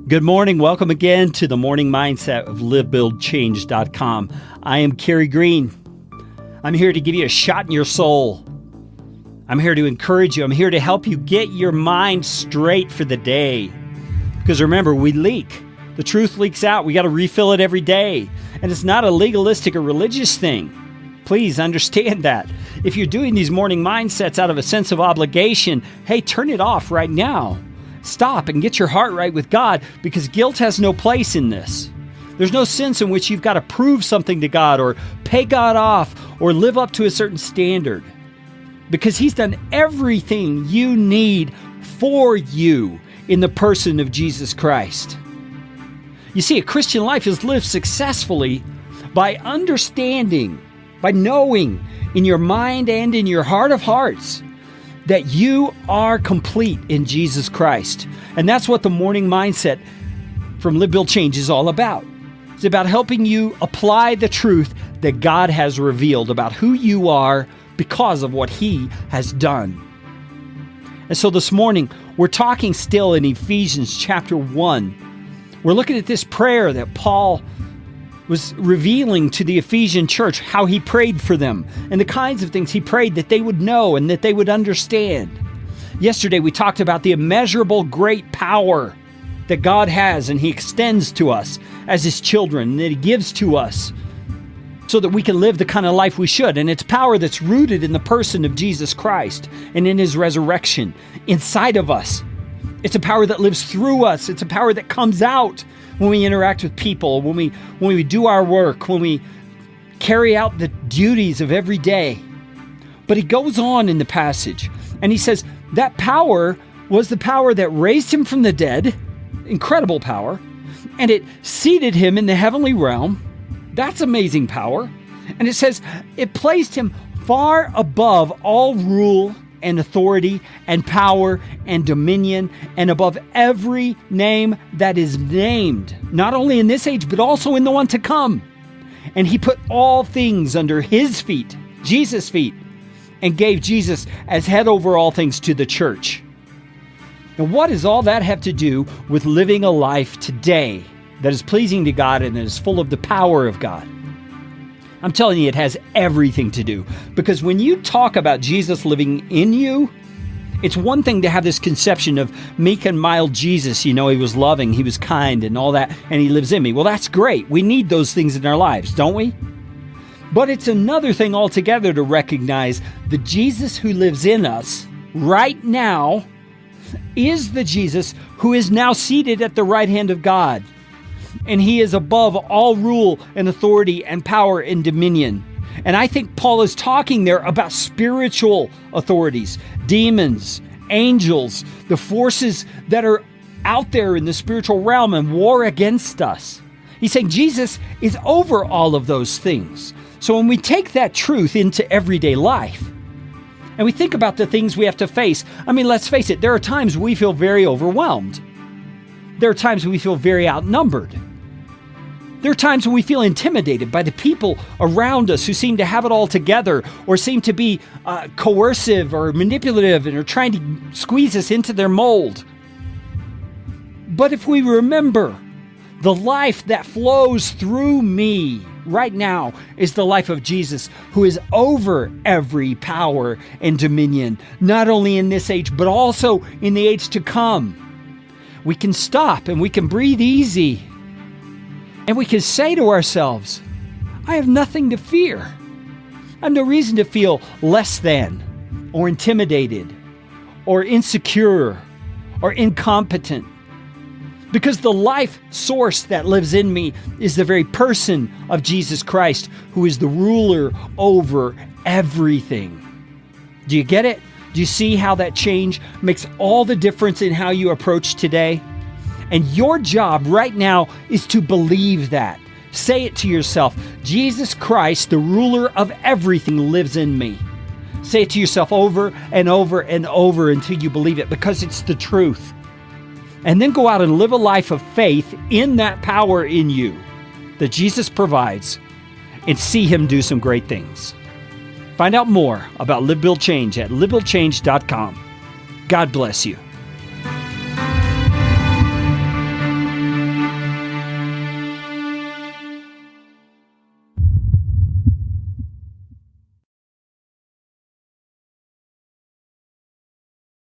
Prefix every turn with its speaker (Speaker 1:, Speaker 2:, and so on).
Speaker 1: Good morning. Welcome again to the Morning Mindset of LiveBuildChange.com. I am Kerry Green. I'm here to give you a shot in your soul. I'm here to encourage you. I'm here to help you get your mind straight for the day. Because remember, we leak. The truth leaks out. We got to refill it every day. And it's not a legalistic or religious thing. Please understand that. If you're doing these morning mindsets out of a sense of obligation, hey, turn it off right now. Stop and get your heart right with God, because guilt has no place in this. There's no sense in which you've got to prove something to God or pay God off or live up to a certain standard, because He's done everything you need for you in the person of Jesus Christ. You see, a Christian life is lived successfully by understanding, by knowing in your mind and in your heart of hearts that you are complete in Jesus Christ. And that's what the morning mindset from Live, Build, Change is all about. It's about helping you apply the truth that God has revealed about who you are because of what He has done. And so this morning, we're talking still in Ephesians chapter 1. We're looking at this prayer that Paul was revealing to the Ephesian church, how he prayed for them and the kinds of things he prayed that they would know and that they would understand. Yesterday, we talked about the immeasurable great power that God has and He extends to us as His children, and that He gives to us so that we can live the kind of life we should. And it's power that's rooted in the person of Jesus Christ and in His resurrection inside of us. It's a power that lives through us. It's a power that comes out when we interact with people, when we do our work, when we carry out the duties of every day. But he goes on in the passage, and he says that power was the power that raised Him from the dead, incredible power, and it seated Him in the heavenly realm. That's amazing power. And it says it placed Him far above all rule and authority and power and dominion, and above every name that is named, not only in this age, but also in the one to come. And He put all things under His feet, Jesus' feet, and gave Jesus as head over all things to the church. And what does all that have to do with living a life today that is pleasing to God and that is full of the power of God? I'm telling you, it has everything to do. Because when you talk about Jesus living in you, it's one thing to have this conception of meek and mild Jesus. You know, He was loving, He was kind and all that, and He lives in me. Well, that's great. We need those things in our lives, don't we? But it's another thing altogether to recognize the Jesus who lives in us right now is the Jesus who is now seated at the right hand of God. And He is above all rule and authority and power and dominion. And I think Paul is talking there about spiritual authorities, demons, angels, the forces that are out there in the spiritual realm and war against us. He's saying Jesus is over all of those things. So when we take that truth into everyday life, and we think about the things we have to face, I mean, let's face it, there are times we feel very overwhelmed. There are times we feel very outnumbered. There are times when we feel intimidated by the people around us who seem to have it all together or seem to be coercive or manipulative and are trying to squeeze us into their mold. But if we remember, the life that flows through me right now is the life of Jesus, who is over every power and dominion, not only in this age, but also in the age to come. We can stop and we can breathe easy. And we can say to ourselves, I have nothing to fear. I have no reason to feel less than, or intimidated, or insecure, or incompetent. Because the life source that lives in me is the very person of Jesus Christ, who is the ruler over everything. Do you get it? Do you see how that change makes all the difference in how you approach today? And your job right now is to believe that. Say it to yourself. Jesus Christ, the ruler of everything, lives in me. Say it to yourself over and over and over until you believe it, because it's the truth. And then go out and live a life of faith in that power in you that Jesus provides, and see Him do some great things. Find out more about Live, Build, Change at livebuildchange.com. God bless you.